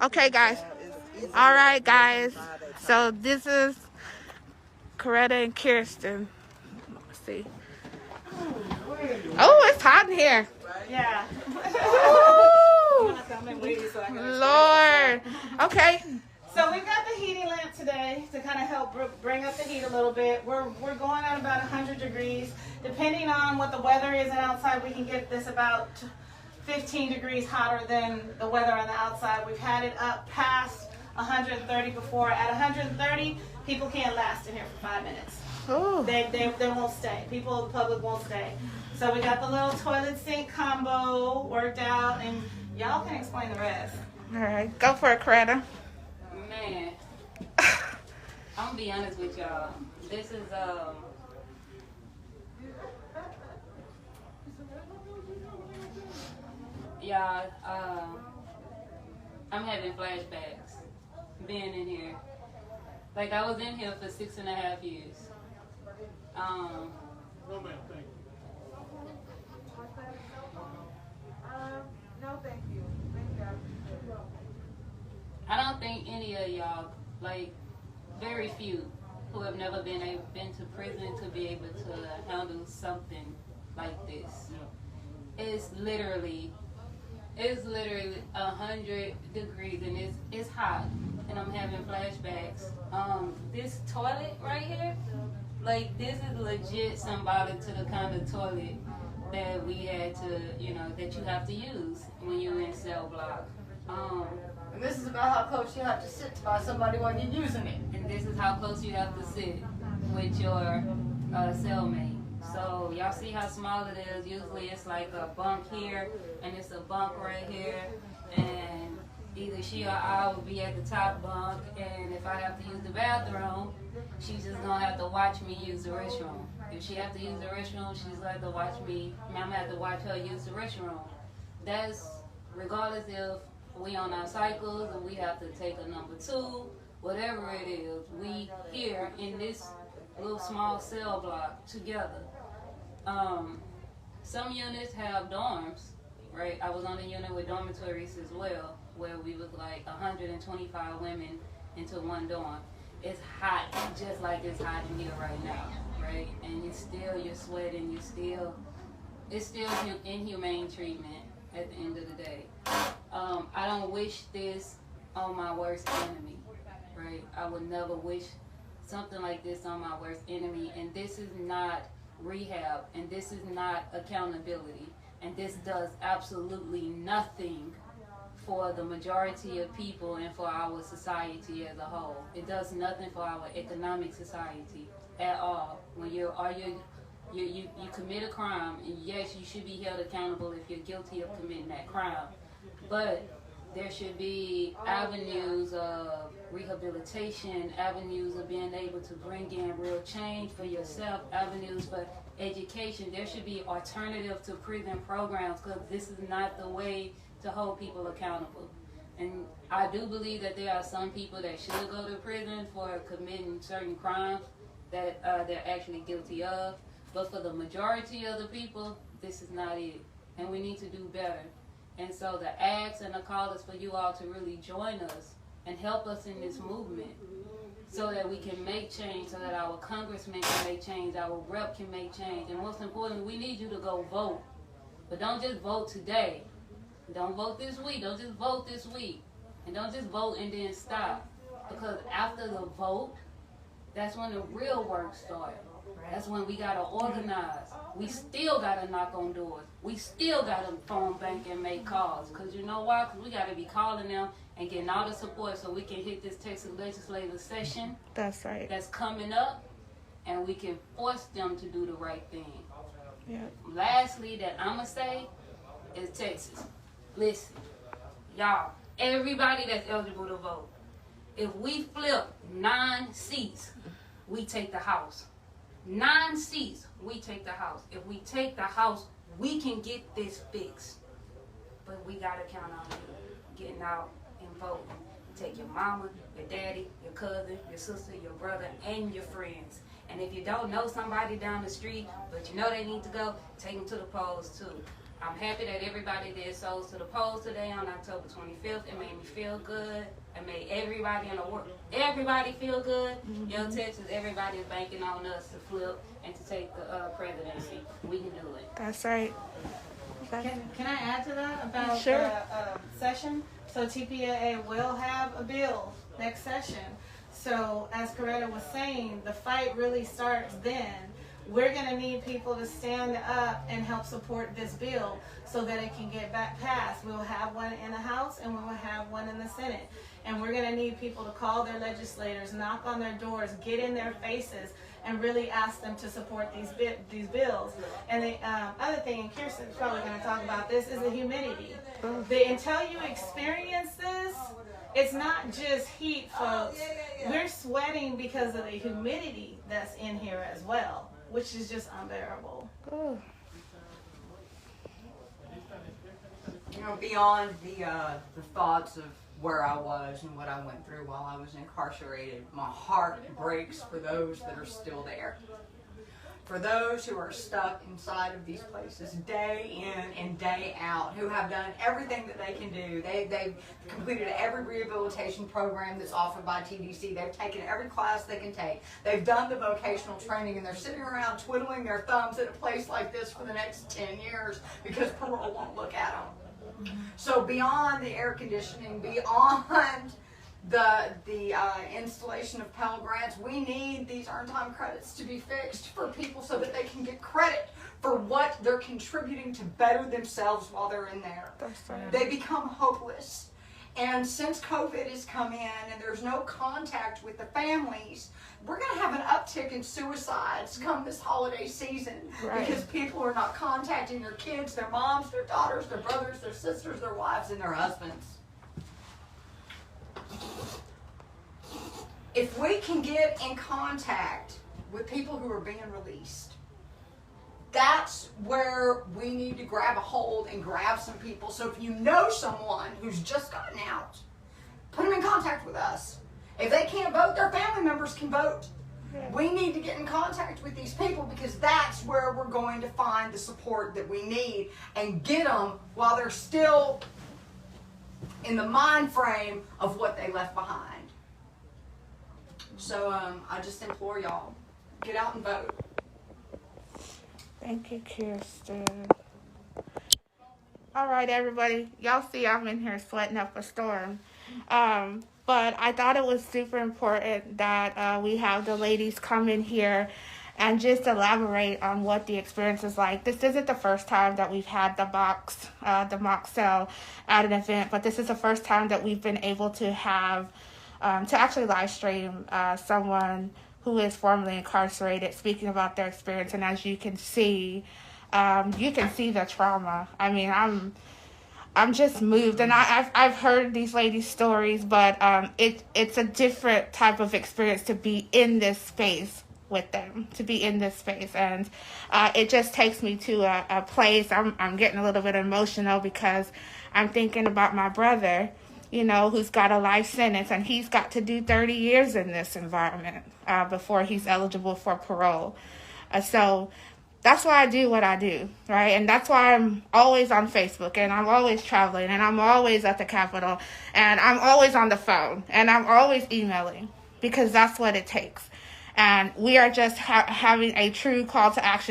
Okay, guys. All right, guys. So this is Coretta and Kirsten. Let's see. Oh, it's hot in here. Yeah. Lord. Okay. So we've got the heating lamp today to kind of help bring up the heat a little bit. We're going at about 100 degrees. Depending on what the weather is outside, we can get this about 15 degrees hotter than the weather on the outside. We've had it up past 130 before. At 130, people can't last in here for 5 minutes. Ooh. They won't stay. People, the public won't stay. So we got the little toilet sink combo worked out, and y'all can explain the rest. All right, go for it, Coretta. Man, I'm gonna be honest with y'all. This is y'all. I'm having flashbacks being in here. Like I was in here for 6.5 years. No, ma'am, thank you. No, thank you. Thank you. I don't think any of y'all, like very few, who have never been to prison to be able to handle something like this. It's literally 100 degrees and it's hot, and I'm having flashbacks. This toilet right here, like this is legit symbolic to the kind of toilet that we had to, that you have to use when you're in cell block. And this is about how close you have to sit by somebody while you're using it. And this is how close you have to sit with your cellmate. So y'all see how small it is. Usually it's like a bunk here and it's a bunk right here, and either she or I will be at the top bunk, and if I have to use the bathroom, she's just gonna have to watch me use the restroom. If she have to use the restroom, she's gonna have to watch me. I'm gonna have to watch her use the restroom. That's regardless if we on our cycles and we have to take a number 2, whatever it is. We here in this little small cell block together. Some units have dorms, right? I was on a unit with dormitories as well, where we was like 125 women into one dorm. It's hot, just like it's hot in here right now, right? And you're sweating, it's still inhumane treatment at the end of the day. I don't wish this on my worst enemy, right? I would never wish something like this on my worst enemy, and this is not rehab, and this is not accountability, and this does absolutely nothing for the majority of people and for our society as a whole. It does nothing for our economic society at all. When you commit a crime, and yes, you should be held accountable if you're guilty of committing that crime, but there should be avenues of rehabilitation, avenues of being able to bring in real change for yourself, avenues for education. There should be alternative to prison programs, because this is not the way to hold people accountable. And I do believe that there are some people that should go to prison for committing certain crimes that they're actually guilty of. But for the majority of the people, this is not it. And we need to do better. And so the ask and the call is for you all to really join us and help us in this movement so that we can make change, so that our congressmen can make change, our rep can make change. And most importantly, we need you to go vote. But don't just vote today. Don't vote this week. Don't just vote this week. And don't just vote and then stop. Because after the vote, that's when the real work starts. That's when we got to organize. We still got to knock on doors. We still got to phone bank and make calls. Because you know why? Because we got to be calling them and getting all the support so we can hit this Texas legislative session. That's right. That's coming up. And we can force them to do the right thing. Yeah. Lastly, that I'm going to say is Texas. Listen, y'all, everybody that's eligible to vote, if we flip 9 seats, we take the House. 9 seats, we take the House. If we take the House, we can get this fixed. But we got to count on you getting out and voting. Take your mama, your daddy, your cousin, your sister, your brother, and your friends. And if you don't know somebody down the street, but you know they need to go, take them to the polls too. I'm happy that everybody did soles to the polls today on October 25th. It made me feel good. It made everybody in the world, everybody feel good. Yo, Texas, everybody is banking on us to flip and to take the presidency. We can do it. That's right. Can I add to that about Sure. the session? So TPAA will have a bill next session. So as Coretta was saying, the fight really starts then. We're going to need people to stand up and help support this bill so that it can get back passed. We will have one in the House and we will have one in the Senate. And we're going to need people to call their legislators, knock on their doors, get in their faces, and really ask them to support these bills. And the other thing, and Kirsten's probably going to talk about this, is the humidity. Until you experience this, it's not just heat, folks. We're sweating because of the humidity that's in here as well, which is just unbearable. Ooh. You know, beyond the thoughts of where I was and what I went through while I was incarcerated, my heart breaks for those that are still there. For those who are stuck inside of these places day in and day out, who have done everything that they can do. They've completed every rehabilitation program that's offered by TDC. They've taken every class they can take. They've done the vocational training, and they're sitting around twiddling their thumbs at a place like this for the next 10 years because parole won't look at them. So beyond the air conditioning, beyond the installation of Pell Grants, we need these earned time credits to be fixed for people so that they can get credit for what they're contributing to better themselves while they're in there. That's right. They become hopeless. And since COVID has come in and there's no contact with the families, we're going to have an uptick in suicides come this holiday season. Right. Because people are not contacting their kids, their moms, their daughters, their brothers, their sisters, their wives, and their husbands. If we can get in contact with people who are being released, that's where we need to grab a hold and grab some people. So if you know someone who's just gotten out, put them in contact with us. If they can't vote, their family members can vote. We need to get in contact with these people because that's where we're going to find the support that we need and get them while they're still in the mind frame of what they left behind. So I just implore y'all, get out and vote. Thank you, Kirsten. All right, everybody. Y'all see I'm in here sweating up a storm. But I thought it was super important that we have the ladies come in here and just elaborate on what the experience is like. This isn't the first time that we've had the mock sale at an event, but this is the first time that we've been able to have, to actually live stream someone who is formerly incarcerated speaking about their experience. And as you can see the trauma. I mean, I'm just moved, and I've heard these ladies' stories, but it's a different type of experience to be in this space with them, and it just takes me to a place. I'm getting a little bit emotional because I'm thinking about my brother, you know, who's got a life sentence, and he's got to do 30 years in this environment before he's eligible for parole. So that's why I do what I do, right? And that's why I'm always on Facebook, and I'm always traveling, and I'm always at the Capitol, and I'm always on the phone, and I'm always emailing, because that's what it takes. And we are just having a true call to action